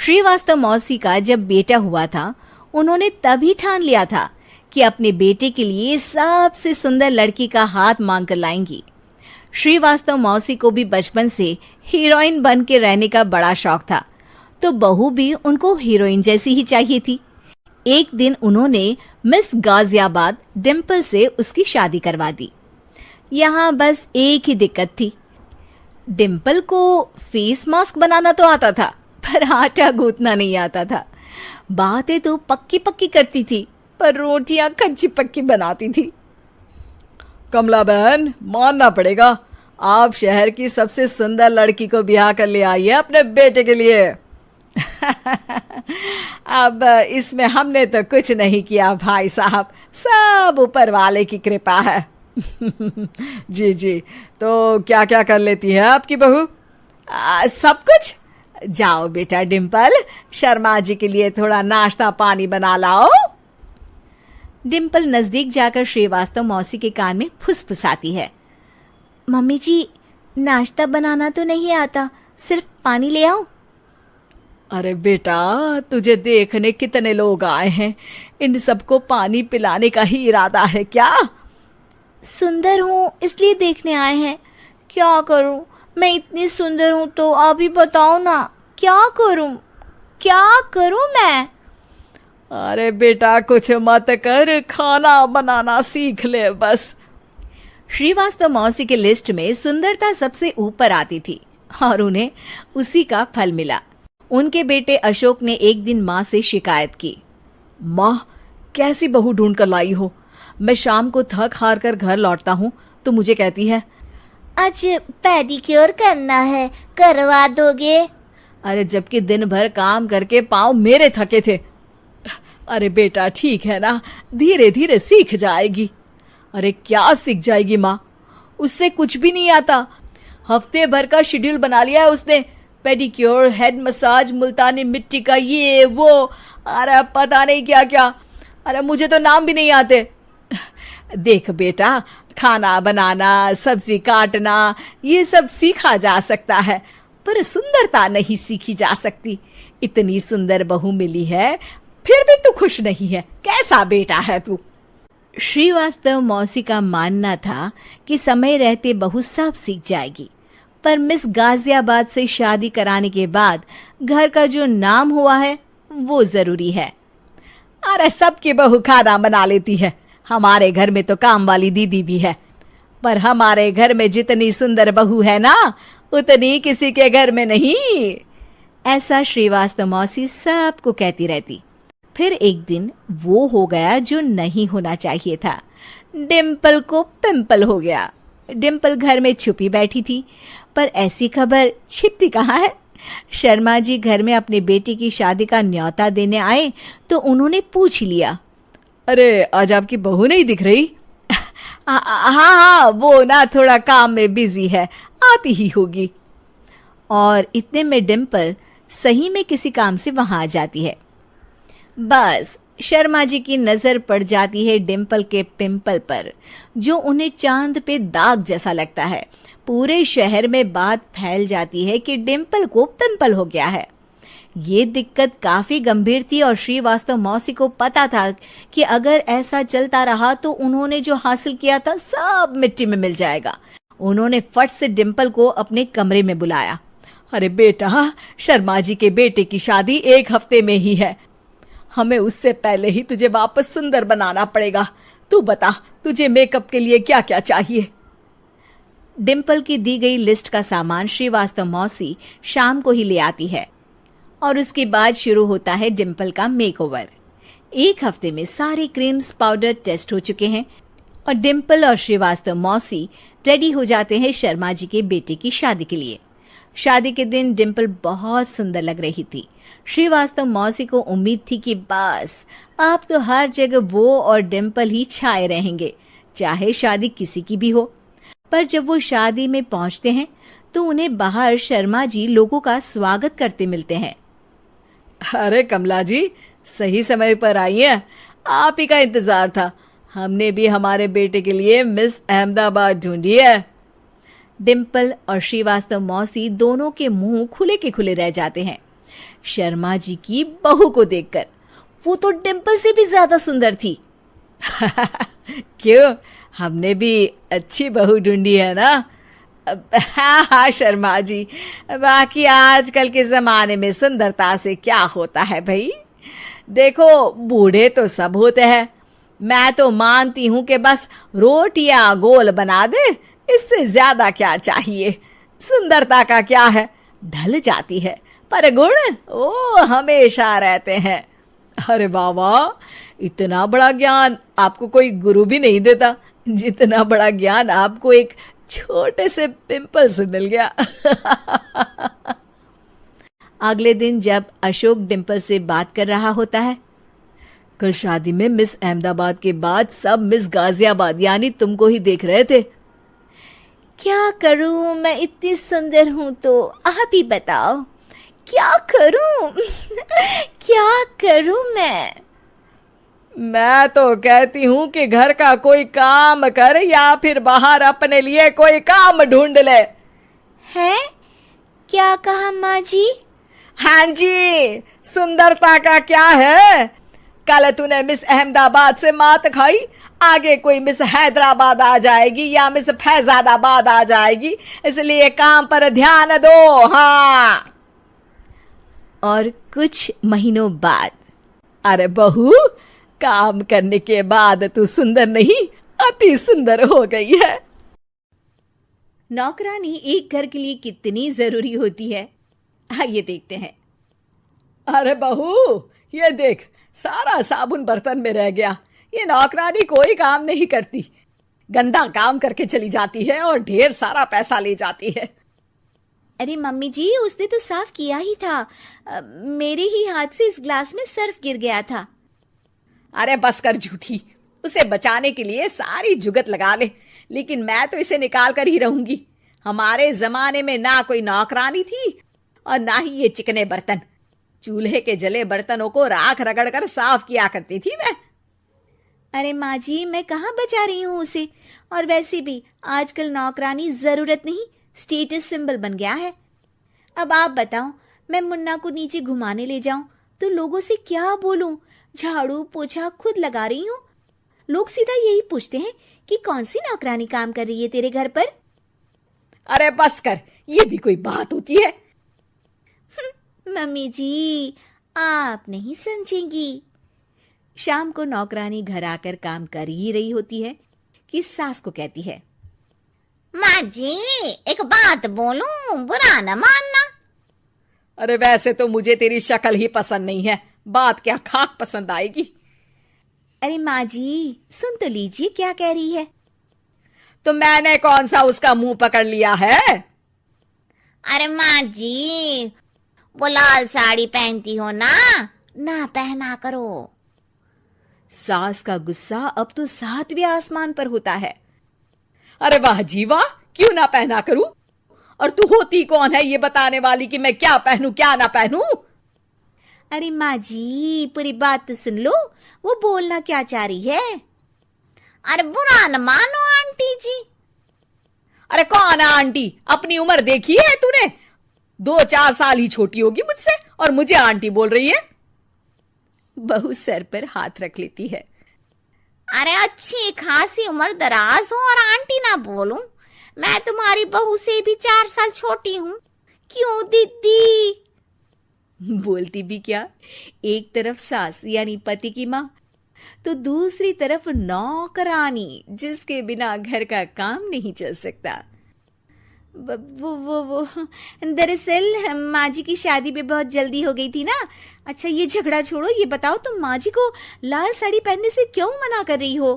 श्रीवास्तव मौसी का जब बेटा हुआ था, उन्होंने तभी ठान लिया था कि अपने बेटे के लिए सबसे सुंदर लड़की का हाथ मांग कर लाएंगी। श्रीवास्तव मौसी को भी बचपन से हीरोइन बन के रहने का बड़ा शौक था, तो बहू भी उनको हीरोइन जैसी ही चाहिए थी। एक दिन उन्होंने मिस गाजियाबाद डिम्पल से उसकी शादी करवा दी। यहाँ बस एक ही दिक्कत थी, डिम्पल को फेस मास्क बनाना तो आता था, पर आटा गूंथना नहीं आता था। बातें तो पक्की पक्की करती थी, पर रोटियां कच्ची पक्की बनाती थी। कमला बहन, मानना पड़ेगा, आप शहर की सबसे सुंदर लड़की को ब्याह कर ले आई है अपने बेटे के लिए। अब इसमें हमने तो कुछ नहीं किया भाई साहब, सब ऊपर वाले की कृपा है। जी जी, तो क्या क्या कर लेती है आपकी बहू? सब कुछ। जाओ बेटा डिम्पल, शर्मा जी के लिए थोड़ा नाश्ता पानी बना लाओ। डिम्पल नजदीक जाकर श्रीवास्तव मौसी के कान में फुसफुसाती है। मम्मी जी, नाश्ता बनाना तो नहीं आता, सिर्फ पानी ले आओ। अरे बेटा, तुझे देखने कितने लोग आए हैं, इन सबको पानी पिलाने का ही इरादा है क्या? सुंदर हूँ इसलिए देखने आए हैं। क्या करूँ, मैं इतनी सुंदर हूँ तो आप ही बताओ ना, क्या करूँ मैं? अरे बेटा, कुछ मत कर, खाना बनाना सीख ले बस। श्रीवास्तव मौसी के लिस्ट में सुंदरता सबसे ऊपर आती थी और उन्हें उसी का फल मिला। उनके बेटे अशोक ने एक दिन माँ से शिकायत की। माँ, कैसी बहू ढूंढ कर लाई हो? मैं शाम को थक हार कर घर लौटता हूँ तो मुझे कहती है, आज पेडिक्योर करना है, करवा दोगे? अरे जबकि दिन भर काम करके पाँव मेरे थके थे। अरे बेटा, ठीक है ना, धीरे धीरे सीख जाएगी। अरे क्या सीख जाएगी माँ, उससे कुछ भी नहीं आता। हफ्ते भर का शेड्यूल बना लिया है उसने, पेडिक्योर, हेड मसाज, मुल्तानी मिट्टी का ये वो, अरे पता नहीं क्या क्या। अरे मुझे तो नाम भी नहीं आते। देख बेटा, खाना बनाना, सब्जी काटना, ये सब सीखा जा सकता है, पर सुंदरता नहीं सीखी जा सकती। इतनी सुंदर बहू मिली है, फिर भी तू खुश नहीं है, कैसा बेटा है तू? श्रीवास्तव मौसी का मानना था कि समय रहते बहू सब सीख जाएगी, पर मिस गाजियाबाद से शादी कराने के बाद घर का जो नाम हुआ है वो जरूरी है। अरे सबकी बहू खाना बना लेती है, हमारे घर में तो काम वाली दीदी भी है, पर हमारे घर में जितनी सुंदर बहू है ना, उतनी किसी के घर में नहीं। ऐसा श्रीवास्तव मौसी सबको कहती रहती। फिर एक दिन वो हो गया जो नहीं होना चाहिए था, डिम्पल को पिंपल हो गया। डिम्पल घर में छुपी बैठी थी, पर ऐसी खबर छिपती कहाँ है। शर्मा जी घर में अपने बेटे की शादी का न्योता देने आए तो उन्होंने पूछ लिया, अरे आज आपकी बहू नहीं दिख रही? हाँ, वो ना थोड़ा काम में बिजी है, आती ही होगी। और इतने में डिम्पल सही में किसी काम से वहां आ जाती है। बस शर्मा जी की नजर पड़ जाती है डिम्पल के पिंपल पर, जो उन्हें चांद पे दाग जैसा लगता है। पूरे शहर में बात फैल जाती है कि डिम्पल को पिंपल हो गया है। ये दिक्कत काफी गंभीर थी और श्रीवास्तव मौसी को पता था कि अगर ऐसा चलता रहा तो उन्होंने जो हासिल किया था सब मिट्टी में मिल जाएगा। उन्होंने फट से डिम्पल को अपने कमरे में बुलाया। अरे बेटा, शर्मा जी के बेटे की शादी 1 हफ्ते में ही है, हमें उससे पहले ही तुझे वापस सुंदर बनाना पड़ेगा। तू बता, तुझे मेकअप के लिए क्या क्या चाहिए? डिम्पल की दी गई लिस्ट का सामान श्रीवास्तव मौसी शाम को ही ले आती है और उसके बाद शुरू होता है डिम्पल का मेकओवर। 1 हफ्ते में सारे क्रीम्स पाउडर टेस्ट हो चुके हैं और डिम्पल और श्रीवास्तव मौसी रेडी हो जाते हैं शर्मा जी के बेटे की शादी के लिए। शादी के दिन डिम्पल बहुत सुंदर लग रही थी। श्रीवास्तव मौसी को उम्मीद थी कि बस अब तो हर जगह वो और डिम्पल ही छाए रहेंगे, चाहे शादी किसी की भी हो। पर जब वो शादी में पहुंचते हैं तो उन्हें बाहर शर्मा जी लोगों का स्वागत करते मिलते हैं। अरे कमला जी, सही समय पर आई हैं, आप ही का इंतजार था। हमने भी हमारे बेटे के लिए मिस अहमदाबाद ढूंढी है। डिम्पल और श्रीवास्तव मौसी दोनों के मुंह खुले के खुले रह जाते हैं। शर्मा जी की बहू को देखकर वो तो डिम्पल से भी ज्यादा सुंदर थी। क्यों, हमने भी अच्छी बहू ढूंढी है ना? हाँ हाँ शर्मा जी, बाकी आजकल के जमाने में सुंदरता से क्या होता है भाई। देखो, बूढ़े तो सब होते हैं, मैं तो मानती हूं कि बस रोटियां गोल बना दे, इससे ज्यादा क्या चाहिए। सुंदरता का क्या है, ढल जाती है, पर गुण वो हमेशा रहते हैं। अरे बाबा, इतना बड़ा ज्ञान आपको कोई गुरु भी नहीं देता जितना बड़ा ज्ञान आपको एक छोटे से पिंपल से मिल गया। अगले दिन जब अशोक डिम्पल से बात कर रहा होता है, कल शादी में मिस अहमदाबाद के बाद सब मिस गाजियाबाद यानी तुमको ही देख रहे थे। क्या करूं, मैं इतनी सुंदर हूं तो आप ही बताओ क्या करूं? क्या करूं मैं तो कहती हूं कि घर का कोई काम कर या फिर बाहर अपने लिए कोई काम ढूंढ ले। है? क्या कहा माँ जी? हाँ जी, सुंदरता का क्या है? कल तूने मिस अहमदाबाद से मात खाई, आगे कोई मिस हैदराबाद आ जाएगी या मिस फैजादाबाद आ जाएगी, इसलिए काम पर ध्यान दो। हाँ। और कुछ महीनों बाद, अरे बहू, काम करने के बाद तू सुंदर नहीं, अति सुंदर हो गई है। नौकरानी एक घर के लिए कितनी जरूरी होती है, आइए देखते हैं। अरे बहू, ये देख, सारा साबुन बर्तन में रह गया। ये नौकरानी कोई काम नहीं करती, गंदा काम करके चली जाती है और ढेर सारा पैसा ले जाती है। अरे मम्मी जी, उसने तो साफ किया ही था, मेरे ही हाथ से इस ग्लास में सर्फ गिर गया था। अरे बस कर झूठी, उसे बचाने के लिए सारी जुगत लगा ले, लेकिन मैं तो इसे निकाल कर ही रहूंगी। हमारे जमाने में ना कोई नौकरानी थी और ना ही ये चिकने बर्तन। चूल्हे के जले बर्तनों को राख रगड़ कर साफ किया करती थी मैं। अरे माँ जी, मैं कहाँ बचा रही हूँ उसे, और वैसे भी आजकल नौकरानी जरूरत नहीं, स्टेटस सिंबल बन गया है। अब आप बताओ, मैं मुन्ना को नीचे घुमाने ले जाऊं तो लोगों से क्या बोलूं? झाड़ू पोछा खुद लगा रही हूं, लोग सीधा यही पूछते हैं कि कौन सी नौकरानी काम कर रही है तेरे घर पर। अरे बस कर, ये भी कोई बात होती है? मम्मी जी, आप नहीं समझेंगी। शाम को नौकरानी घर आकर काम कर ही रही होती है कि सास को कहती है, माँ जी, एक बात बोलूं, बुरा न मानना। अरे वैसे तो मुझे तेरी शक्ल ही पसंद नहीं है, बात क्या खाक पसंद आएगी। अरे माँ जी, सुन तो लीजिए क्या कह रही है। तो मैंने कौन सा उसका मुंह पकड़ लिया है? अरे माँ जी, वो लाल साड़ी पहनती हो ना, ना पहना करो। सास का गुस्सा अब तो 7वें आसमान पर होता है। अरे वाह जी वाह, क्यों ना पहना करूं? और तू होती कौन है ये बताने वाली कि मैं क्या पहनूं क्या ना पहनूं? अरे माँ जी, पूरी बात तो सुन लो, वो बोलना क्या चाह रही है। अरे बुरा न मानो आंटी जी। अरे कौन है आंटी? अपनी उम्र देखी है तूने? 2-4 साल ही छोटी होगी मुझसे और मुझे आंटी बोल रही है। बहू सर पर हाथ रख लेती है। अरे अच्छी खासी उम्र दराज हो और आंटी ना बोलूं, मैं तुम्हारी बहू से भी 4 साल छोटी हूं। क्यों दीदी? बोलती भी क्या, एक तरफ सास यानी पति की माँ, तो दूसरी तरफ नौकरानी जिसके बिना घर का काम नहीं चल सकता। वो दरअसल माँ जी की शादी भी बहुत जल्दी हो गई थी ना। अच्छा ये झगड़ा छोड़ो, ये बताओ तुम माँ जी को लाल साड़ी पहनने से क्यों मना कर रही हो?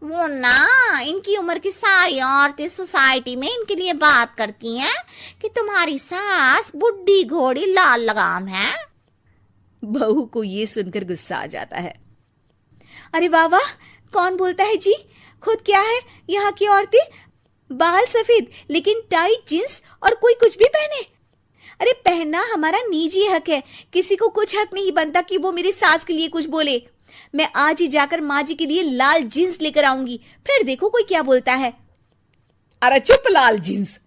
वो ना, इनकी उम्र की सारी औरतें सोसाइटी में इनके लिए बात करती हैं कि तुम्हारी सास बुढ़ी घोड़ी लाल लगाम है। बहू को ये सुनकर गुस्सा आ जाता है। अरे वाह वाह, कौन बोलता है जी? खुद क्या है यहाँ की औरतें, बाल सफेद लेकिन टाइट जींस और कोई कुछ भी पहने। अरे पहनना हमारा निजी हक है, किसी को कुछ हक नहीं बनता कि वो मेरी सास के लिए कुछ बोले। मैं आज ही जाकर माँ जी के लिए लाल जींस लेकर आऊंगी, फिर देखो कोई क्या बोलता है। अरे चुप लाल जींस।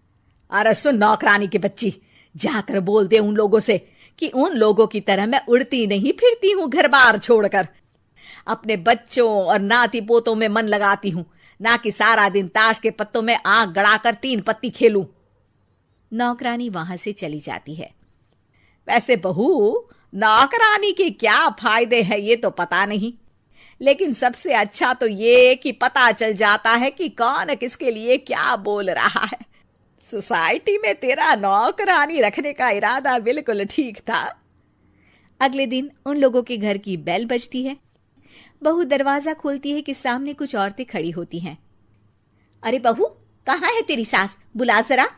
अरे सुन नौकरानी की बच्ची, जाकर बोल दे उन लोगों से कि उन लोगों की तरह मैं उड़ती नहीं फिरती हूँ घर बार छोड़कर। अपने बच्चों और नाती पोतों में मन लगाती हूँ, ना कि सारा दिन ताश के पत्तों में आंख गड़ाकर 3 पत्ती खेलूं। नौकरानी वहां से चली जाती है। वैसे बहू, नौकरानी के क्या फायदे हैं ये तो पता नहीं, लेकिन सबसे अच्छा तो ये कि पता चल जाता है कि कौन किसके लिए क्या बोल रहा है। सोसाइटी में तेरा नौकरानी रखने का इरादा बिल्कुल ठीक था। अगले दिन उन लोगों के घर की बेल बजती है। बहू दरवाजा खोलती है कि सामने कुछ औरतें खड़ी होती हैं। अरे बहू, कहाँ है तेरी सास? बुला जरा।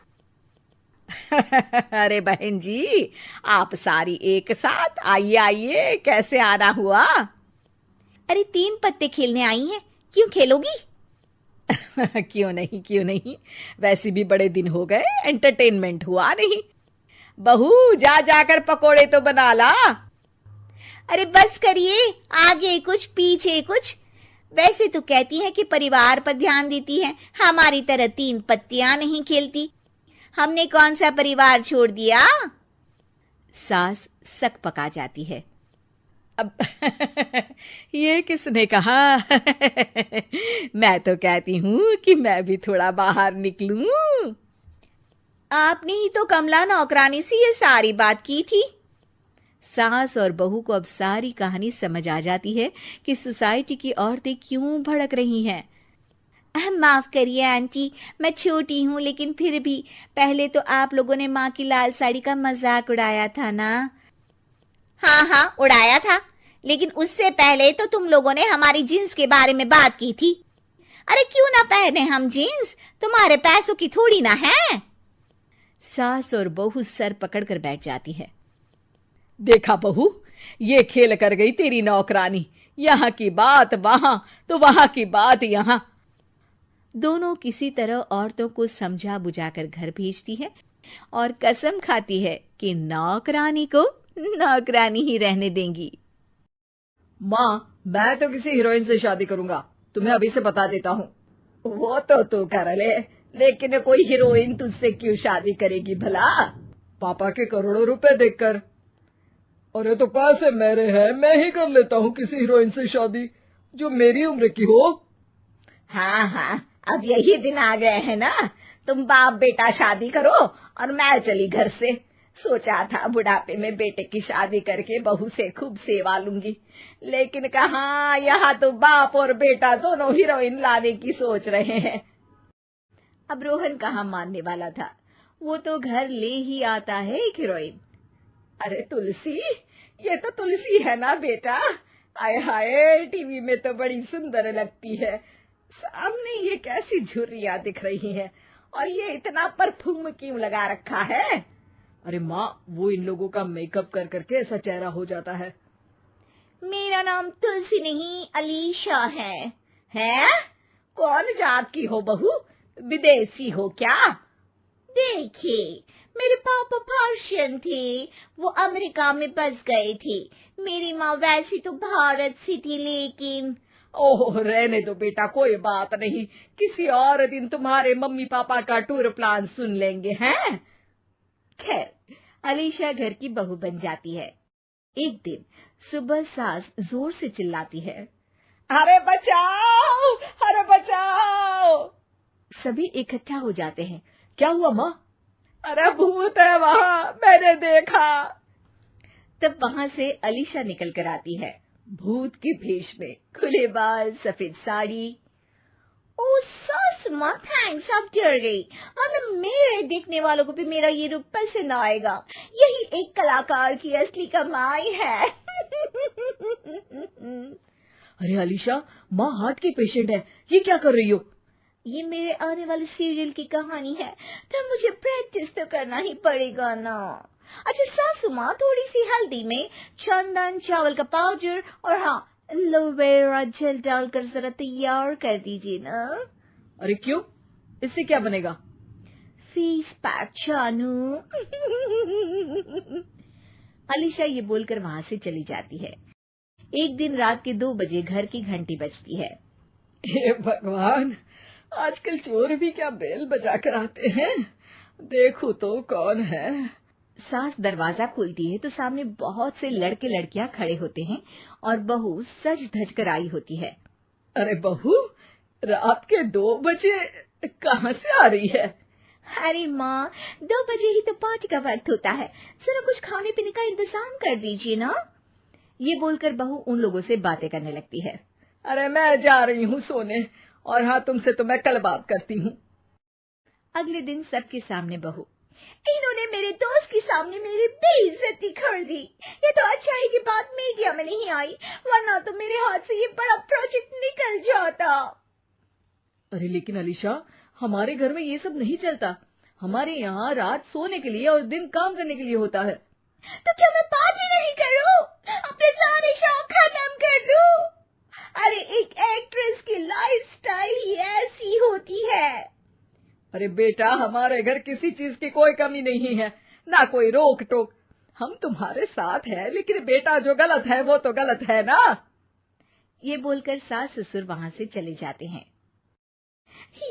अरे बहन जी, आप सारी एक साथ आइए आइए, कैसे आना हुआ? अरे 3 पत्ते खेलने आई हैं, क्यों खेलोगी? क्यों नहीं, वैसे भी बड़े दिन हो गए, एंटरटेनमेंट हुआ नहीं। बहू, जा जाकर पकोड़े तो बना ला। अरे बस करिए, आगे कुछ पीछे कुछ। वैसे तो कहती हैं कि परिवार पर ध्यान देती हैं, हमारी तरह 3 पत्तियां नहीं खेलती। हमने कौन सा परिवार छोड़ दिया? सास सक पका जाती है। अब ये किसने कहा? मैं तो कहती हूँ कि मैं भी थोड़ा बाहर निकलूं। आपने ही तो कमला नौकरानी से ये सारी बात की थी। सास और बहू को अब सारी कहानी समझ आ जाती है कि सोसाइटी की औरतें क्यों भड़क रही हैं। माफ करिए आंटी, मैं छोटी हूँ, लेकिन फिर भी पहले तो आप लोगों ने माँ की लाल साड़ी का मजाक उड़ाया था ना। हाँ, उड़ाया था, लेकिन उससे पहले तो तुम लोगों ने हमारी जीन्स के बारे में बात की थी। अरे क्यों ना पहने हम जीन्स, तुम्हारे पैसों की थोड़ी ना है। सास और बहू सर पकड़कर बैठ जाती है। देखा बहू, ये खेल कर गई तेरी नौकरानी। यहाँ की बात वहां तो वहां की बात यहाँ। दोनों किसी तरह औरतों को समझा बुझाकर घर भेजती है और कसम खाती है कि नौकरानी को नौकरानी ही रहने देंगी। माँ, मैं तो किसी हीरोइन से शादी करूंगा, तुम्हें अभी से बता देता हूँ। वो तो तू कर ले, लेकिन कोई हीरोइन तुझसे क्यों शादी करेगी भला? पापा के करोड़ों रुपए देखकर। अरे तो पैसे मेरे हैं, मैं ही कर लेता हूँ किसी हीरोइन से शादी जो मेरी उम्र की हो। हाँ, अब यही दिन आ गए हैं ना, तुम बाप बेटा शादी करो और मैं चली घर से। सोचा था बुढ़ापे में बेटे की शादी करके बहू से खूब सेवा लूंगी, लेकिन कहाँ, यहाँ तो बाप और बेटा दोनों हीरोइन लाने की सोच रहे हैं। अब रोहन कहाँ मानने वाला था, वो तो घर ले ही आता है एक हीरोइन। अरे तुलसी, ये तो तुलसी है ना बेटा? आए हाय, टीवी में तो बड़ी सुंदर लगती है, सामने ये कैसी झुर्रियां दिख रही है, और ये इतना परफ्यूम क्यों लगा रखा है? अरे माँ, वो इन लोगों का मेकअप कर करके ऐसा चेहरा हो जाता है। मेरा नाम तुलसी नहीं, अलीशा है। हैं? कौन जात की हो बहू? विदेशी हो क्या? देखिए, मेरे पापा पर्शियन थे, वो अमेरिका में बस गए थे। मेरी माँ वैसी तो भारत से थी, लेकिन ओह, रहने दो बेटा, कोई बात नहीं, किसी और दिन तुम्हारे मम्मी पापा का टूर प्लान सुन लेंगे हैं। खैर, अलीशा घर की बहू बन जाती है। एक दिन सुबह सास जोर से चिल्लाती है, अरे बचाओ, अरे बचाओ। सभी इकट्ठा हो जाते हैं। क्या हुआ माँ? अरे भूत है वहाँ, मैंने देखा। तब वहाँ से अलीशा निकल कर आती है, भूत के भेष में, खुले बाल, सफेद साड़ी। ओ सास माँ, थैंक्स, अब डर गई, वरना मेरे देखने वालों को भी मेरा ये रूप पसंद आएगा। यही एक कलाकार की असली कमाई है। अरे अलीशा, माँ हार्ट की पेशेंट है, ये क्या कर रही हो? ये मेरे आने वाले सीरियल की कहानी है, तो मुझे प्रैक्टिस तो करना ही पड़ेगा ना। अच्छा सासू माँ, थोड़ी सी हल्दी में चंदन, चावल का पाउडर और हाँ, एलोवेरा जेल डालकर जरा तैयार कर दीजिए ना। अरे क्यों, इससे क्या बनेगा? फेस पैक जानू। अलीशा ये बोलकर वहाँ से चली जाती है। एक दिन रात के 2 बजे घर की घंटी बजती है। हे भगवान, आजकल चोर भी क्या बेल बजा कर आते हैं। देखो तो कौन है। सास दरवाजा खोलती है तो सामने बहुत से लड़के लड़कियां खड़े होते हैं और बहू सज धज कर आई होती है। अरे बहू, रात के 2 बजे कहाँ से आ रही है? अरे माँ, 2 बजे ही तो पार्टी का वक्त होता है, जरा कुछ खाने पीने का इंतजाम कर दीजिए ना। ये बोलकर बहू उन लोगों से बातें करने लगती है। अरे मैं जा रही हूँ सोने, और हाँ, तुमसे तो मैं कल बात करती हूँ। अगले दिन सबके सामने बहू, इन्होंने मेरे दोस्त के सामने मेरी बेइज्जती कर दी। ये तो अच्छा है कि बात मीडिया में नहीं आई, वरना तो मेरे हाथ से ये बड़ा प्रोजेक्ट निकल जाता। अरे लेकिन अलीशा, हमारे घर में ये सब नहीं चलता। हमारे यहाँ रात सोने के लिए और दिन काम करने के लिए होता है। तो क्या मैं पार्टी नहीं करूं? अपने सारे शौक खत्म कर दूं? अरे एक एक्ट्रेस की लाइफस्टाइल ही ऐसी होती है। अरे बेटा, हमारे घर किसी चीज की कोई कमी नहीं है, ना कोई रोक टोक। हम तुम्हारे साथ है, लेकिन बेटा जो गलत है वो तो गलत है ना। ये बोलकर सास ससुर वहाँ से चले जाते हैं।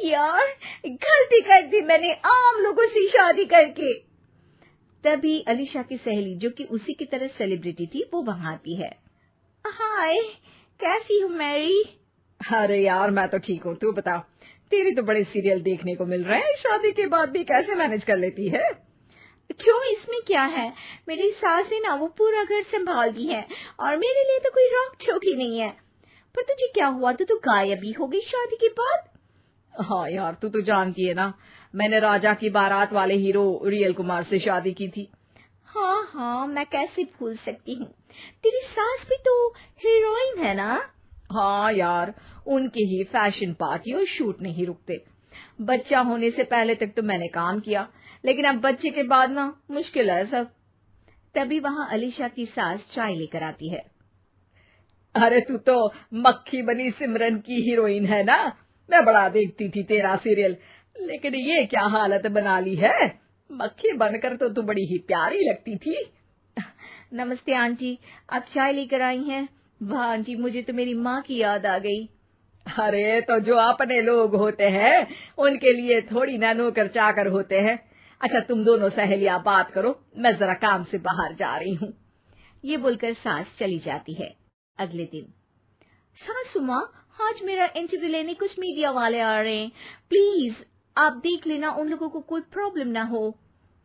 यार, गलती कर दी मैंने आम लोगों से शादी करके। तभी अलीशा की सहेली, जो कि उसी की तरह सेलिब्रिटी थी, वो वहाँ आती है। हाय, कैसी हो मैरी? अरे यार, मैं तो ठीक हूँ, तू बता। तेरी तो बड़े सीरियल देखने को मिल रहे हैं, शादी के बाद भी कैसे मैनेज कर लेती है? क्यों, इसमें क्या है? मेरी सास है ना, वो पूरा घर संभालती है और मेरे लिए तो कोई रोक टोक ही नहीं है। पर तुझे क्या हुआ? तो गायब ही हो गई शादी के बाद। हाँ यार, तू तो जानती है ना, मैंने राजा की बारात वाले हीरो रियल कुमार से शादी की थी। हाँ, मैं कैसे भूल सकती हूँ। तेरी सास भी तो हीरोइन है ना? हाँ यार, उनके ही फैशन पार्टी और शूट नहीं रुकते। बच्चा होने से पहले तक तो मैंने काम किया, लेकिन अब बच्चे के बाद ना मुश्किल है सब। तभी वहाँ अलीशा की सास चाय लेकर आती है। अरे तू तो मक्खी बनी सिमरन की हीरोइन है ना, मैं बड़ा देखती थी तेरा सीरियल, लेकिन ये क्या हालत बना ली है। मक्खी बनकर तो तू बड़ी ही प्यारी लगती थी। नमस्ते आंटी, आप चाय लेकर आई हैं? वाह आंटी, मुझे तो मेरी माँ की याद आ गई। अरे तो जो अपने लोग होते हैं उनके लिए थोड़ी ना नौकर चाकर होते हैं। अच्छा, तुम दोनों सहेलियां बात करो, मैं जरा काम से बाहर जा रही हूँ। ये बोलकर सास चली जाती है। अगले दिन, सासू माँ, आज मेरा इंटरव्यू लेने कुछ मीडिया वाले आ रहे हैं, प्लीज आप देख लेना, उन लोगों को कोई प्रॉब्लम ना हो।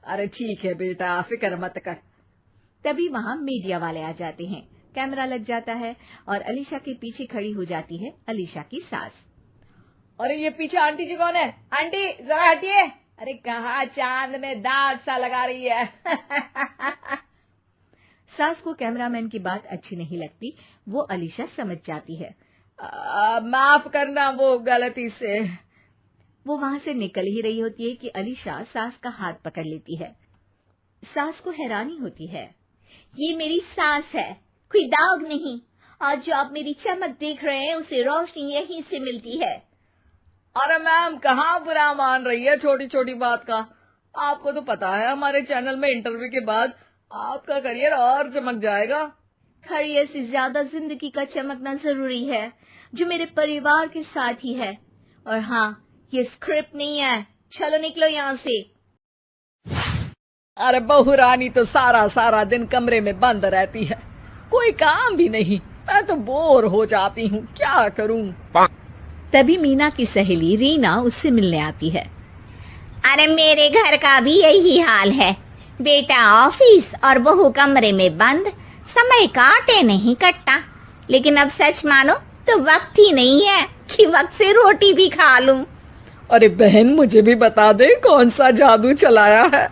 अरे ठीक है बेटा, फिक्र मत कर। तभी वहाँ मीडिया वाले आ जाते हैं। कैमरा लग जाता है और अलीशा के पीछे खड़ी हो जाती है अलीशा की सास। अरे ये पीछे आंटी जी कौन है? आंटी जरा हटिए। अरे कहाँ चांद में दाग सा लगा रही है। सास को कैमरामैन की बात अच्छी नहीं लगती, वो अलीशा समझ जाती है। माफ करना, वो गलती से। वो वहां से निकल ही रही होती है कि अलीशा सास का हाथ पकड़ लेती है। सास को हैरानी होती है, ये मेरी सास है, कोई दाग नहीं। आज जो आप मेरी चमक देख रहे हैं उसे रोशनी यहीं से मिलती है। अरे मैम, कहाँ बुरा मान रही है छोटी छोटी बात का। आपको तो पता है हमारे चैनल में इंटरव्यू के बाद आपका करियर और चमक जाएगा। करियर से ज्यादा जिंदगी का चमकना जरूरी है, जो मेरे परिवार के साथ ही है। और हाँ, ये स्क्रिप्ट नहीं है, चलो निकलो यहाँ से। अरे बहू रानी तो सारा सारा दिन कमरे में बंद रहती है, कोई काम भी नहीं। मैं तो बोर हो जाती हूँ, क्या करूँ। तभी मीना की सहेली रीना उससे मिलने आती है। अरे मेरे घर का भी यही हाल है, बेटा ऑफिस और बहू कमरे में बंद, समय काटे नहीं कटता। लेकिन अब सच मानो तो वक्त ही नहीं है कि वक्त से रोटी भी खा लूं। अरे बहन, मुझे भी बता दे कौन सा जादू चलाया है,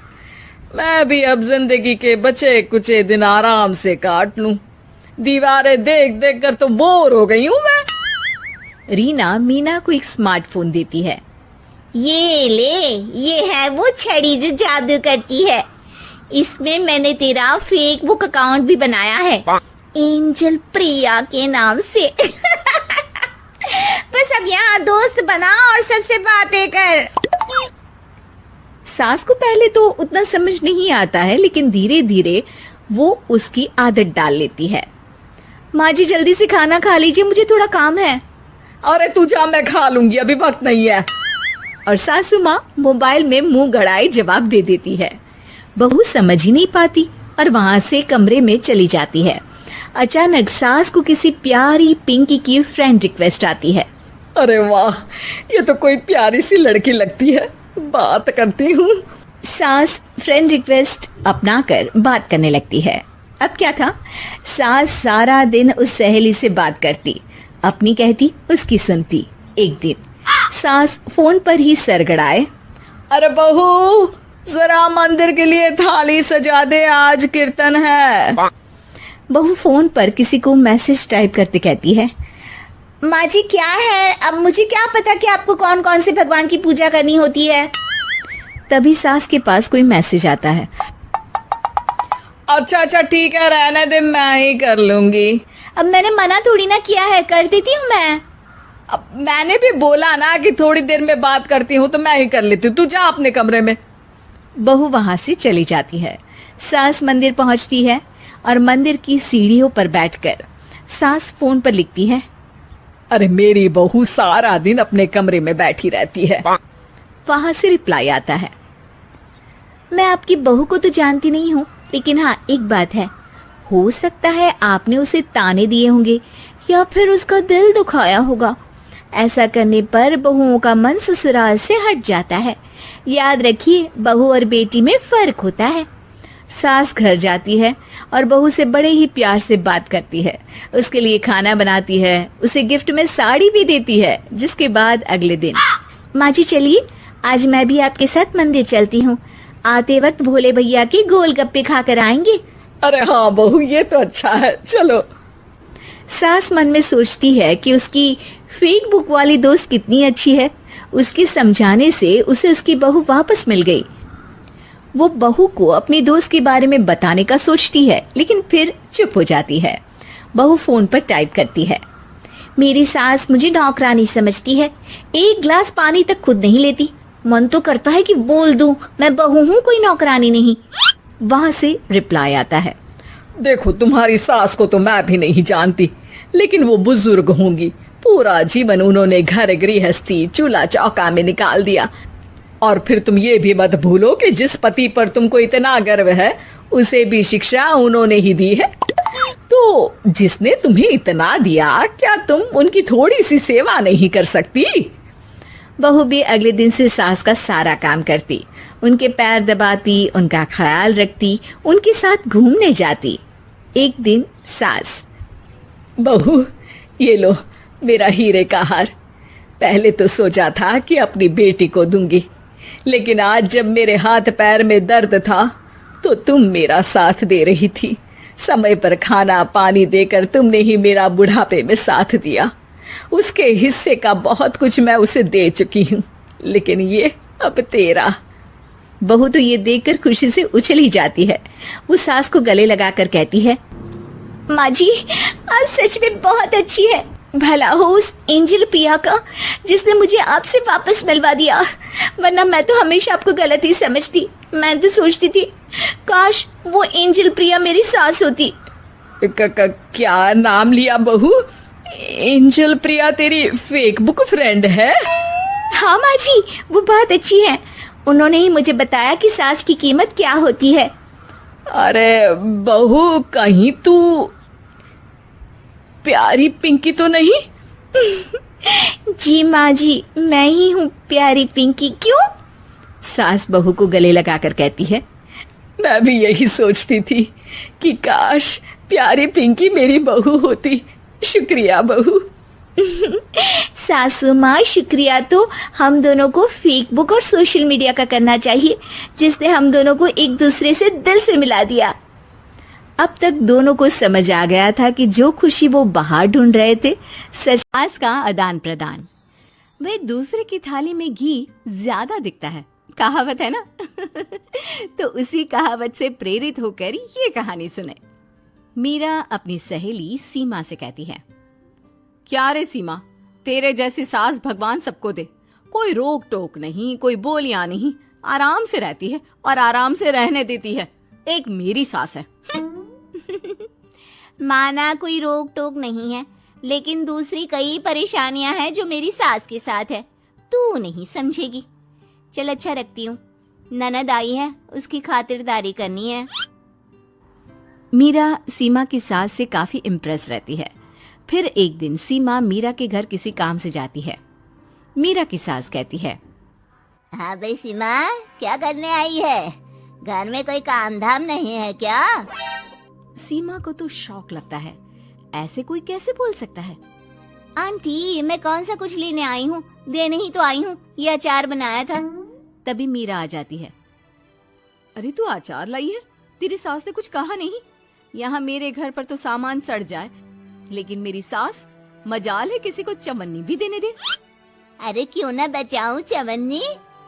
मैं भी अब जिंदगी के बचे कुचे दिन आराम से काट लूं। दीवारें देख देख कर तो बोर हो गई हूँ मैं। रीना मीना को एक स्मार्टफोन देती है। ये ले, ये है वो छड़ी जो जादू करती है। इसमें मैंने तेरा फेसबुक अकाउंट भी बनाया है, एंजल प्रिया के नाम से। बस अब यहाँ दोस्त बना और सबसे बातें कर। सास को पहले तो उतना समझ नहीं आता है, लेकिन धीरे धीरे वो उसकी आदत डाल लेती है। माँ जी जल्दी से खाना खा लीजिए, मुझे थोड़ा काम है। अरे तू जा, मैं खा लूंगी, अभी वक्त नहीं है। और सासू माँ मोबाइल में मुंह गड़ाए जवाब दे देती है। बहू समझ ही नहीं पाती और वहां से कमरे में चली जाती है। अचानक सास को किसी प्यारी पिंकी की फ्रेंड रिक्वेस्ट आती है। अरे वाह, ये तो कोई प्यारी सी लड़की लगती है, बात करती हूँ। सास फ्रेंड रिक्वेस्ट अपनाकर बात करने लगती है। अब क्या था, सास सारा दिन उस सहेली से बात करती, अपनी कहती, उसकी सुनती। एक दिन सास फोन पर ही सरगड़ाए, अरे बहू, जरा मंदिर के लिए थाली सजा दे, आज कीर्तन है। बहू फोन पर किसी को मैसेज टाइप करते कहती है, माँ जी क्या है, अब मुझे क्या पता कि आपको कौन कौन से भगवान की पूजा करनी होती है। तभी सास के पास कोई मैसेज आता है। अच्छा ठीक है, रहने दे, मैं ही कर लूंगी। अब मैंने मना थोड़ी ना किया है, कर देती हूँ मैं। अब मैंने भी बोला ना कि थोड़ी देर में बात करती हूँ, तो मैं ही कर लेती हूँ, तू जा अपने कमरे में। बहू वहां से चली जाती है। सास मंदिर पहुंचती है और मंदिर की सीढ़ियों पर बैठकर सास फोन पर लिखती है, अरे मेरी बहू सारा दिन अपने कमरे में बैठी रहती है। वहां से रिप्लाई आता है, मैं आपकी बहू को तो जानती नहीं हूँ, लेकिन हाँ एक बात है, हो सकता है आपने उसे ताने दिए होंगे या फिर उसका दिल दुखाया होगा। ऐसा करने पर बहुओं का मन ससुराल से हट जाता है। याद रखिए, बहू और बेटी में फर्क होता है। सास घर जाती है और बहू से बड़े ही प्यार से बात करती है, उसके लिए खाना बनाती है, उसे गिफ्ट में साड़ी भी देती है। जिसके बाद अगले दिन, माँ जी चलिए, आज मैं भी आपके साथ मंदिर चलती हूँ, आते वक्त भोले भैया के गोलगप्पे खाकर आएंगे। अरे हाँ बहू, ये तो अच्छा है, चलो। सास मन में सोचती है कि उसकी फेक बुक वाली दोस्त कितनी अच्छी है। उसके समझाने से उसे उसकी बहू वापस मिल गई। वो बहू को अपनी दोस्त के बारे में बताने का सोचती है, लेकिन फिर चुप हो जाती है। बहू फोन पर टाइप करती है, मेरी सास मुझे नौकरानी समझती है, एक गिलास पानी तक खुद नहीं लेती। मन तो करता है कि बोल दूं, मैं बहू हूँ, कोई नौकरानी नहीं। वहां से रिप्लाई आता है, देखो तुम्हारी सास को तो मैं भी नहीं जानती, लेकिन वो बुजुर्ग होंगी। पूरा जीवन उन्होंने घर गृहस्थी चूल्हा चौका में निकाल दिया। और फिर तुम ये भी मत भूलो कि जिस पति पर तुमको इतना गर्व है, उसे भी शिक्षा उन्होंने ही दी है। तो जिसने तुम्हें इतना दिया, क्या तुम उनकी थोड़ी सी सेवा नहीं कर सकती? बहू भी अगले दिन से सास का सारा काम करती, उनके पैर दबाती, उनका ख्याल रखती, उनके साथ घूमने जाती। एक दिन सास, बहू ये लो मेरा हीरे का हार। पहले तो सोचा था कि अपनी बेटी को दूंगी, लेकिन आज जब मेरे हाथ पैर में दर्द था तो तुम मेरा साथ दे रही थी। समय पर खाना पानी देकर तुमने ही मेरा बुढ़ापे में साथ दिया। उसके हिस्से का बहुत कुछ मैं उसे दे चुकी हूँ, लेकिन ये अब तेरा। बहू तो ये देखकर खुशी से उछल ही जाती है। वो सास को गले लगाकर कहती है, माँ जी आज सच में बहुत अच्छी है। भला हो उस एंजल प्रिया का जिसने मुझे आपसे वापस मिलवा दिया, वरना मैं तो हमेशा आपको गलत ही समझती। मैं तो सोचती थी काश वो एंजल प्रिया मेरी सास होती। क्या नाम लिया बहू? एंजल प्रिया तेरी फेक बुक फ्रेंड है? हाँ माँ जी, वो बहुत अच्छी है। उन्होंने ही मुझे बताया कि सास की कीमत क्या होती है। अरे बहू, कहीं तू प्यारी पिंकी तो नहीं? जी माँ जी, मैं ही हूँ प्यारी पिंकी। क्यों? सास बहू को गले लगाकर कहती है, मैं भी यही सोचती थी कि काश प्यारी पिंकी मेरी बहू होती। शुक्रिया बहू। सासू माँ, शुक्रिया तो हम दोनों को फेक बुक और सोशल मीडिया का करना चाहिए, जिसने हम दोनों को एक दूसरे से दिल से मिला दिया। अब तक दोनों को समझ आ गया था कि जो खुशी वो बाहर ढूंढ रहे थे, सच का आदान प्रदान। वह दूसरे की थाली में घी ज्यादा दिखता है, कहावत है ना। तो उसी कहावत से प्रेरित होकर ये कहानी सुने। मीरा अपनी सहेली सीमा से कहती है, क्या रे सीमा, तेरे जैसी सास भगवान सबको दे। कोई रोक टोक नहीं, कोई बोलियां नहीं, आराम से रहती है और आराम से रहने देती है। एक मेरी सास है। माना कोई रोक टोक नहीं है, लेकिन दूसरी कई परेशानियां हैं जो मेरी सास के साथ है, तू नहीं समझेगी। चल अच्छा रखती हूँ। ननद आई है, उसकी खातिरदारी करनी है। मीरा सीमा की सास से काफी इम्प्रेस रहती है। फिर एक दिन सीमा मीरा के घर किसी काम से जाती है। मीरा की सास कहती है, हाँ भाई सीमा, क्या करने आई है? घर में कोई काम धाम नहीं है क्या? सीमा को तो शौक लगता है, ऐसे कोई कैसे बोल सकता है। आंटी, मैं कौन सा कुछ लेने आई हूँ, देने ही तो आई हूँ। ये अचार बनाया था। तभी मीरा आ जाती है। अरे तू अचार लाई है? तेरी सास ने कुछ कहा नहीं? यहाँ मेरे घर पर तो सामान सड़ जाए, लेकिन मेरी सास मजाल है किसी को चवन्नी भी देने दे। अरे क्यों न बचाऊं चवन्नी,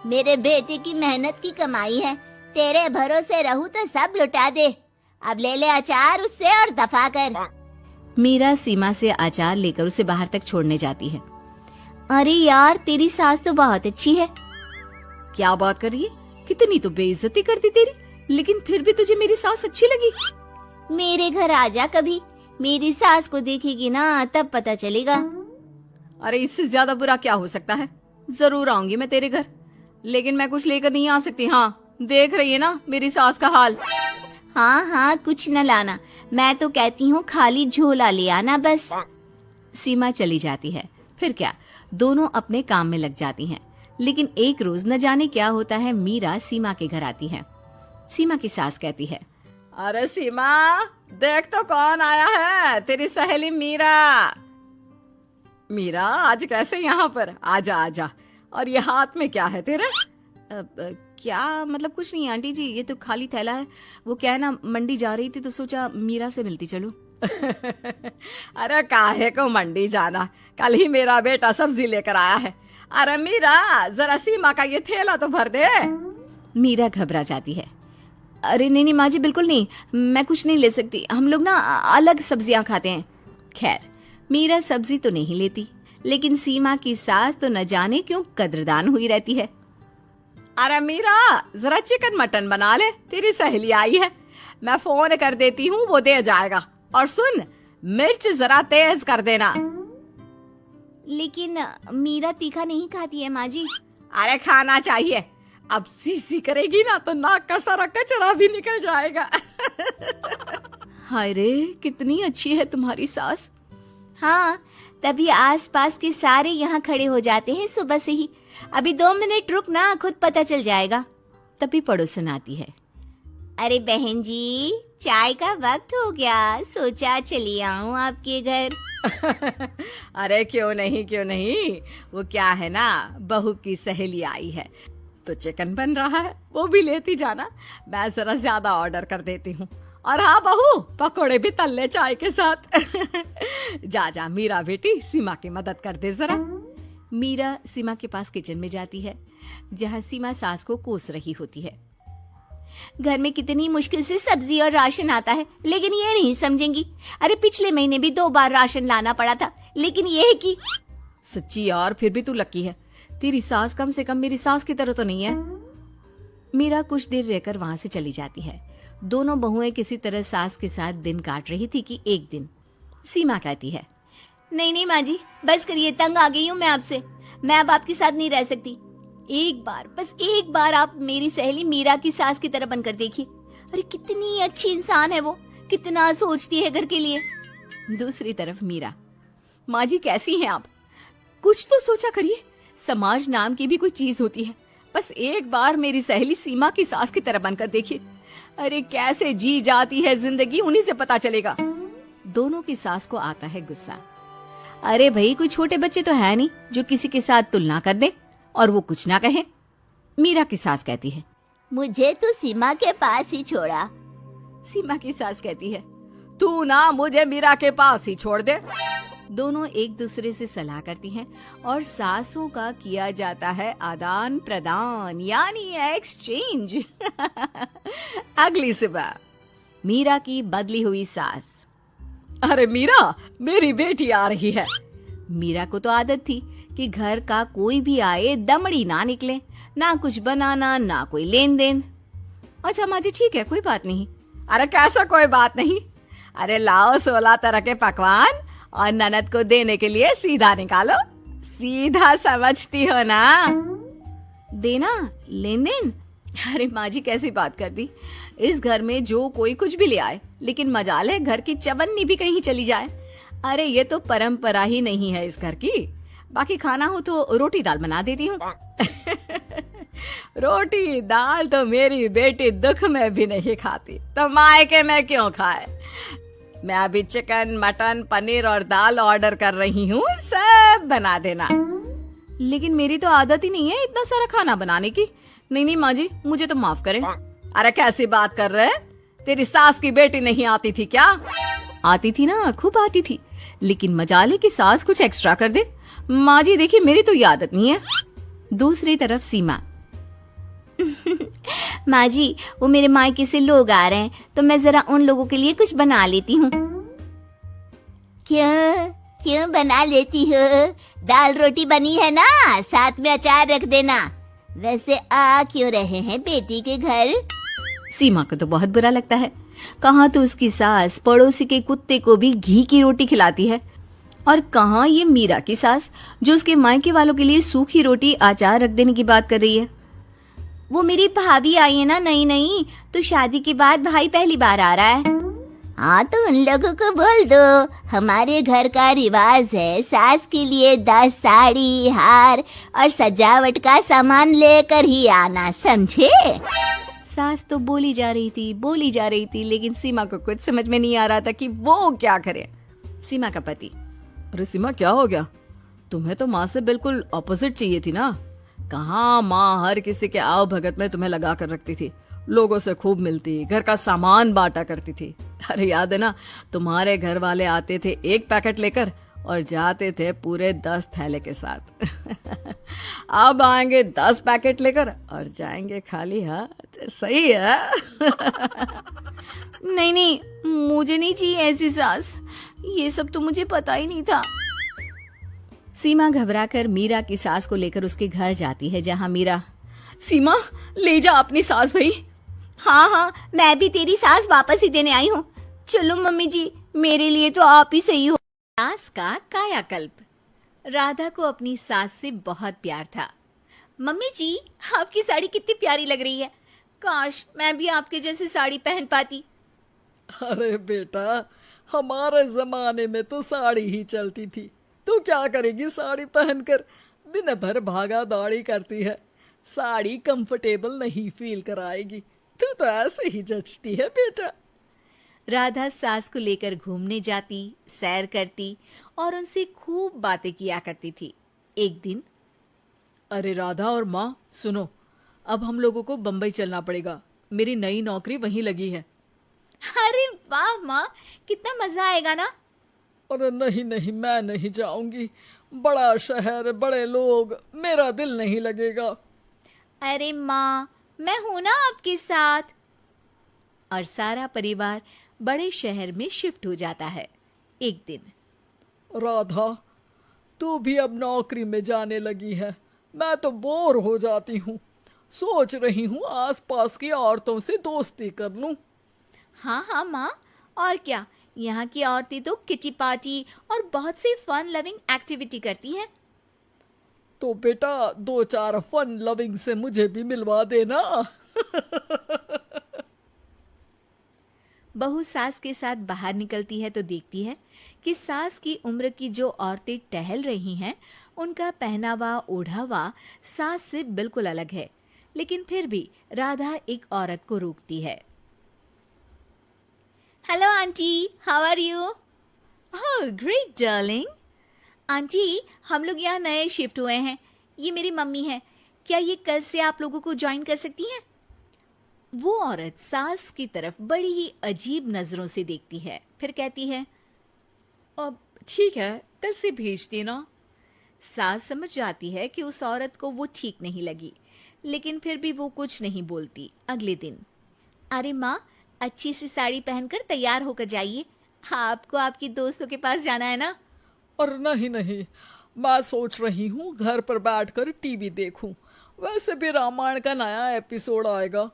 मेरे बेटे की मेहनत की कमाई है। तेरे भरोसे रहूं तो सब लुटा दे। अब ले ले अचार उससे और दफा कर। मीरा सीमा से अचार लेकर उसे बाहर तक छोड़ने जाती है। अरे यार, तेरी सास तो बहुत अच्छी है। क्या बात कर रही है? कितनी तो बेइज्जती कर दी तेरी, लेकिन फिर भी तुझे मेरी सास अच्छी लगी। मेरे घर आजा कभी, मेरी सास को देखेगी ना तब पता चलेगा। अरे इससे ज्यादा बुरा क्या हो सकता है। जरूर आऊंगी मैं तेरे घर, लेकिन मैं कुछ लेकर नहीं आ सकती। हाँ, देख रही है ना मेरी सास का हाल। हाँ हाँ, कुछ न लाना, मैं तो कहती हूँ खाली झोला ले आना बस। सीमा चली जाती है। फिर क्या, दोनों अपने काम में लग जाती हैं। लेकिन एक रोज न जाने क्या होता है, मीरा सीमा के घर आती है। सीमा की सास कहती है, अरे सीमा, देख तो कौन आया है, तेरी सहेली मीरा। मीरा, आज कैसे यहाँ पर? आजा आजा। और ये हाथ में क्या है तेरे? क्या मतलब? कुछ नहीं आंटी जी, ये तो खाली थैला है। वो क्या है ना, मंडी जा रही थी तो सोचा मीरा से मिलती चलो। अरे काहे को मंडी जाना, कल ही मेरा बेटा सब्जी लेकर आया है। अरे मीरा, जरा सीमा का ये थैला तो भर दे। मीरा घबरा जाती है। अरे नहीं नहीं माँ जी, बिल्कुल नहीं, मैं कुछ नहीं ले सकती। हम लोग ना अलग सब्जियां खाते हैं। खैर, मीरा सब्जी तो नहीं लेती, लेकिन सीमा की सास तो न जाने क्यों कद्रदान हुई रहती है। अरे मीरा, जरा चिकन मटन बना ले, तेरी सहेली आई है। मैं फोन कर देती हूँ, वो दे जाएगा। और सुन, मिर्च जरा तेज कर देना। लेकिन मीरा तीखा नहीं खाती है माँ जी। अरे खाना चाहिए, अब सीसी करेगी ना तो नाक का सारा कचरा भी निकल जाएगा। हाय रे, कितनी अच्छी है तुम्हारी सास। हाँ, तभी आसपास के सारे यहाँ खड़े हो जाते हैं सुबह से ही। अभी 2 मिनट रुक ना, खुद पता चल जाएगा। तभी पड़ोसन आती है। अरे बहन जी, चाय का वक्त हो गया, सोचा चली आऊं आपके घर। अरे क्यों नहीं, वो क्या है ना, बहू की सहेली आई है तो चिकन बन रहा है, वो भी लेती जाना। मैं जरा ज्यादा ऑर्डर कर देती हूँ। और हाँ बहू, पकोड़े भी तल ले चाय के साथ। जा जा मीरा बेटी, सीमा की मदद कर दे जरा। मीरा सीमा के पास किचन में जाती है, जहाँ सीमा सास को कोस रही होती है। घर में कितनी मुश्किल से सब्जी और राशन आता है, लेकिन ये नहीं समझेंगी। अरे पिछले महीने भी 2 बार राशन लाना पड़ा था, लेकिन ये है कि सच्ची यार, फिर भी तू लकी है। तेरी सास कम से कम मेरी सास की तरह तो नहीं है। मीरा कुछ देर रहकर वहां से चली जाती है। दोनों बहुएं किसी तरह सास के साथ दिन काट रही थी कि एक दिन सीमा कहती है, नहीं नहीं माँ जी, बस करिए, तंग आ गई हूँ मैं आपसे। मैं अब आपके साथ नहीं रह सकती। एक बार, बस एक बार आप मेरी सहेली मीरा की सास की तरह बनकर देखिए। अरे कितनी अच्छी इंसान है वो, कितना सोचती है घर के लिए। दूसरी तरफ मीरा, माँ जी कैसी हैं आप? कुछ तो सोचा करिए, समाज नाम की भी कोई चीज होती है। बस एक बार मेरी सहेली सीमा की सास की तरह बनकर देखिए। अरे कैसे जी जाती है जिंदगी, उन्हीं से पता चलेगा। दोनों की सास को आता है गुस्सा। अरे भाई, कोई छोटे बच्चे तो है नहीं जो किसी के साथ तुलना कर दे और वो कुछ ना कहे। मीरा की सास कहती है, मुझे तो सीमा के पास ही छोड़ा। सीमा की सास कहती है, तू ना मुझे मीरा के पास ही छोड़ दे। दोनों एक दूसरे से सलाह करती हैं और सासों का किया जाता है आदान प्रदान, यानी एक्सचेंज। अगली सुबह मीरा की बदली हुई सास, अरे मीरा, मेरी बेटी आ रही है। मीरा को तो आदत थी कि घर का कोई भी आए दमड़ी ना निकले, ना कुछ बनाना ना कोई लेन देन। अच्छा माँ जी, ठीक है, कोई बात नहीं। अरे कैसा कोई बात नहीं? अरे लाओ 16 तरह के पकवान और ननद को देने के लिए सीधा निकालो। सीधा समझती हो ना? देना, लेन देन, अरे माँ जी कैसी बात कर दी। इस घर में जो कोई कुछ भी ले आए, लेकिन मजाल है घर की चवन्नी भी कहीं चली जाए। अरे ये तो परंपरा ही नहीं है इस घर की। बाकी खाना हो तो रोटी दाल बना देती हूँ। रोटी दाल तो मेरी बेटी दुख में भी नहीं खाती, तो मायके में क्यों खाए। मैं अभी चिकन मटन पनीर और दाल ऑर्डर कर रही हूँ, सब बना देना। लेकिन मेरी तो आदत ही नहीं है इतना सारा खाना बनाने की। नहीं नहीं माँ जी, मुझे तो माफ करें। अरे कैसी बात कर रहे? तेरी सास की बेटी नहीं आती थी क्या? आती थी ना, खूब आती थी, लेकिन मजाले की सास कुछ एक्स्ट्रा कर दे। माँ जी देखिए, मेरी तो ये आदत नहीं है। दूसरी तरफ सीमा, माँ जी वो मेरे मायके से लोग आ रहे हैं, तो मैं जरा उन लोगों के लिए कुछ बना लेती हूँ। क्यों क्यों बना लेती हो? दाल रोटी बनी है ना, साथ में अचार रख देना। वैसे आ क्यों रहे हैं बेटी के घर? सीमा को तो बहुत बुरा लगता है। कहाँ तो उसकी सास पड़ोसी के कुत्ते को भी घी की रोटी खिलाती है, और कहाँ ये मीरा की सास जो उसके मायके वालों के लिए सूखी रोटी अचार रख देने की बात कर रही है। वो मेरी भाभी आई है ना, नई नई, तो शादी के बाद भाई पहली बार आ रहा है। हाँ तो उन लोगों को बोल दो, हमारे घर का रिवाज है सास के लिए 10 साड़ी हार और सजावट का सामान लेकर ही आना, समझे? सास तो बोली जा रही थी, लेकिन सीमा को कुछ समझ में नहीं आ रहा था कि वो क्या करे। सीमा का पति, अरे सीमा क्या हो गया? तुम्हें तो माँ से बिल्कुल ऑपोजिट चाहिए थी ना। कहाँ माँ हर किसी के आओ भगत में तुम्हें लगा कर रखती थी, लोगों से खूब मिलती, घर का सामान बांटा करती थी। अरे याद है ना, तुम्हारे घर वाले आते थे 1 पैकेट लेकर और जाते थे पूरे 10 थैले के साथ। अब आएंगे 10 पैकेट लेकर और जाएंगे खाली हाथ। सही है। नहीं नहीं, मुझे नहीं चाहिए ऐसी सास, ये सब तो मुझे पता ही नहीं था। सीमा घबराकर मीरा की सास को लेकर उसके घर जाती है, जहाँ मीरा, सीमा ले जा अपनी सास भाई। हाँ हाँ, मैं भी तेरी सास वापस ही देने आई हूँ। चलो मम्मी जी, मेरे लिए तो आप ही सही हो। सास का कायाकल्प। राधा को अपनी सास से बहुत प्यार था। मम्मी जी आपकी साड़ी कितनी प्यारी लग रही है, काश मैं भी आपके जैसी साड़ी पहन पाती। अरे बेटा, हमारे जमाने में तो साड़ी ही चलती थी, तू क्या करेगी साड़ी पहनकर? दिन भर भागा दौड़ी करती है, साड़ी कंफर्टेबल नहीं फील कराएगी। तू तो ऐसे ही जचती है बेटा। राधा सास को लेकर घूमने जाती, सैर करती और उनसे खूब बातें किया करती थी। एक दिन, अरे राधा और माँ सुनो, अब हम लोगों को बम्बई चलना पड़ेगा, मेरी नई नौकरी वहीं लगी है। अरे वाह माँ, कितना मजा आएगा ना। अरे नहीं नहीं, मैं नहीं जाऊंगी, बड़ा शहर, बड़े लोग, मेरा दिल नहीं लगेगा। अरे माँ, मैं हूं ना आपके साथ। और सारा परिवार बड़े शहर में शिफ्ट हो जाता है। एक दिन, राधा तू भी अब नौकरी में जाने लगी है, मैं तो बोर हो जाती हूँ, सोच रही हूँ आसपास की औरतों से दोस्ती कर लूं। हाँ हाँ माँ, और क्या, यहाँ की औरतें तो किटी पार्टी और बहुत सी फन लविंग एक्टिविटी करती हैं। तो बेटा 2-4 फन लविंग से मुझे भी मिलवा देना। बहू सास के साथ बाहर निकलती है तो देखती है कि सास की उम्र की जो औरतें टहल रही हैं, उनका पहनावा ओढ़ावा सास से बिल्कुल अलग है। लेकिन फिर भी राधा एक औरत को रोकती है। Hello aunty, how are you? Oh great darling. Aunty, हम लोग यहाँ नए शिफ्ट हुए हैं, ये मेरी मम्मी है, क्या ये कल से आप लोगों को ज्वाइन कर सकती हैं? वो औरत सास की तरफ बड़ी ही अजीब नजरों से देखती है, फिर कहती है, अब ठीक है, कल से भेजती ना। सास समझ जाती है कि उस औरत को वो ठीक नहीं लगी, लेकिन फिर भी वो कुछ नहीं बोलती। अगले दिन, अरे माँ, अच्छी सी साड़ी पहनकर तैयार होकर जाइए, आपको आपकी दोस्तों के पास जाना है ना। और नहीं नहीं, मैं सोच रही हूँ घर पर बैठकर टीवी देखूं, वैसे भी रामायण का नया एपिसोड आएगा।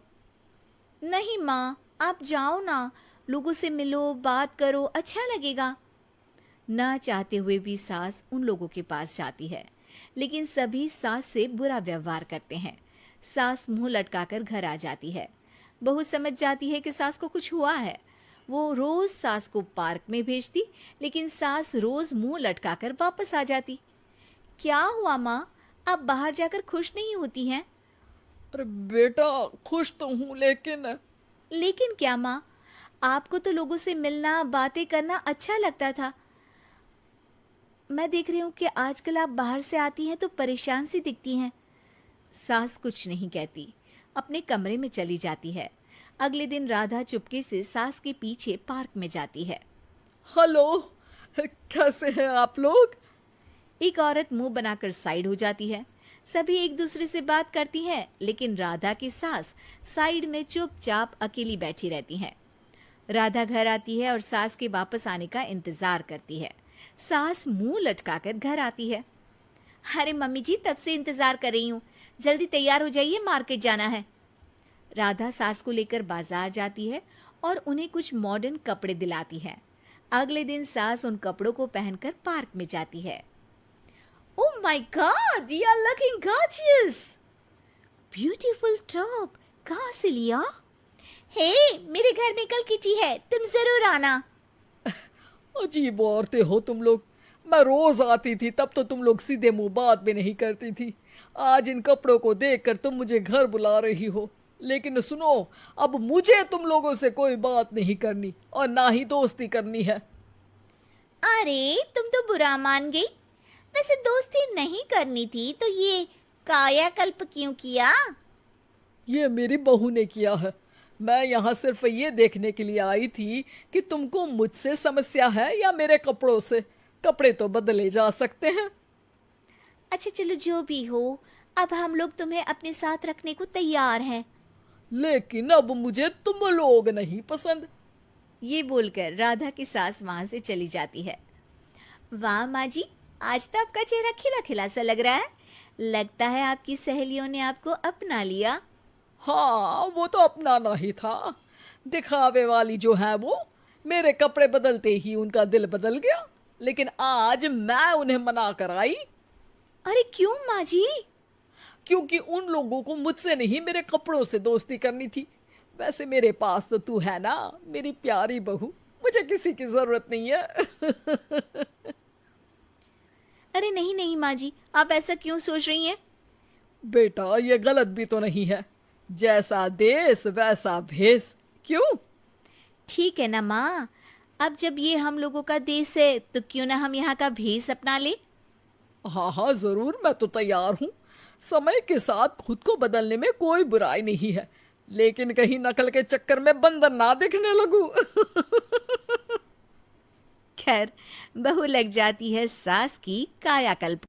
नहीं माँ, आप जाओ ना, लोगों से मिलो, बात करो, अच्छा लगेगा। ना चाहते हुए भी सास उन लोगों के पास जाती है, लेकिन सभी सास से बुरा व्यवहार करते हैं। सास मुंह लटकाकर घर आ जाती है। बहू समझ जाती है कि सास को कुछ हुआ है। वो रोज सास को पार्क में भेजती, लेकिन सास रोज मुंह लटकाकर वापस आ जाती। क्या हुआ माँ, आप बाहर जाकर खुश नहीं होती हैं? अरे बेटा, खुश तो हूं, लेकिन क्या माँ? आपको तो लोगों से मिलना, बातें करना अच्छा लगता था। मैं देख रही हूँ कि आजकल आप बाहर से आती हैं तो परेशान सी दिखती हैं। सास कुछ नहीं कहती, अपने कमरे में चली जाती है। अगले दिन राधा चुपके से सास के पीछे पार्क में जाती है। हेलो, कैसे हैं आप लोग? एक औरत मुंह बनाकर साइड हो जाती है। सभी एक दूसरे से बात करती हैं, लेकिन राधा की सास साइड में चुपचाप अकेली बैठी रहती हैं। राधा घर आती है और सास के वापस आने का इंतजार करती है। सास मुंह लटकाकर घर आती है। अरे मम्मी जी, तब से इंतजार कर रही हूँ, जल्दी तैयार हो जाइए, मार्केट जाना है। राधा सास को लेकर बाजार जाती है और उन्हें कुछ मॉडर्न कपड़े दिलाती है। अगले दिन सास उन कपड़ों को पहनकर पार्क में जाती है। Oh my God, you are looking gorgeous. Beautiful top. कहाँ से लिया? हे, मेरे घर में कल किटी है, तुम जरूर आना। अजीब औरतें हो तुम लोग। मैं रोज आती थी, तब तो तुम लोग सीधे मुंह बात भी नहीं करती थी। आज इन कपड़ों को देखकर तुम मुझे घर बुला रही हो। लेकिन सुनो, अब मुझे तुम लोगों से कोई बात नहीं करनी और ना ही दोस्ती करनी है। अरे, तुम तो बुरा मान गई। वैसे दोस्ती नहीं करनी थी तो ये कायाकल्प क्यों किया? ये मेरी बहू ने किया है। मैं यहाँ सिर्फ ये देखने के लिए आई थी कि तुमको मुझसे समस्या है या मेरे कपड़ों से। कपड़े तो बदले जा सकते हैं। अच्छा चलो, जो भी हो, अब हम लोग तुम्हें अपने साथ रखने को तैयार हैं। लेकिन अब मुझे तुम लोग नहीं पसंद। ये बोलकर राधा की सास वहां से चली जाती है। वाह माँ जी, आज तो आपका चेहरा खिला खिला सा लग रहा है। लगता है आपकी सहेलियों ने आपको अपना लिया। हाँ, वो तो अपनाना ही था। दिखावे वाली जो है वो, मेरे कपड़े बदलते ही उनका दिल बदल गया। लेकिन आज मैं उन्हें मना कर आई। अरे क्यों माँ जी? क्योंकि उन लोगों को मुझसे नहीं, मेरे कपड़ों से दोस्ती करनी थी। वैसे मेरे पास तो तू है ना, मेरी प्यारी बहू। मुझे किसी की जरूरत नहीं है। अरे नहीं नहीं माँ जी, आप ऐसा क्यों सोच रही हैं? बेटा, ये गलत भी तो नहीं है। जैसा देश वैसा भेष। क्यों? ठीक है ना माँ, अब जब ये हम लोगों का देश है तो क्यों ना हम यहाँ का भेष अपना ले। हाँ हाँ जरूर, मैं तो तैयार हूँ। समय के साथ खुद को बदलने में कोई बुराई नहीं है, लेकिन कहीं नकल के चक्कर में बंदर ना दिखने लगूं। खैर, बहू लग जाती है सास की कायाकल्प।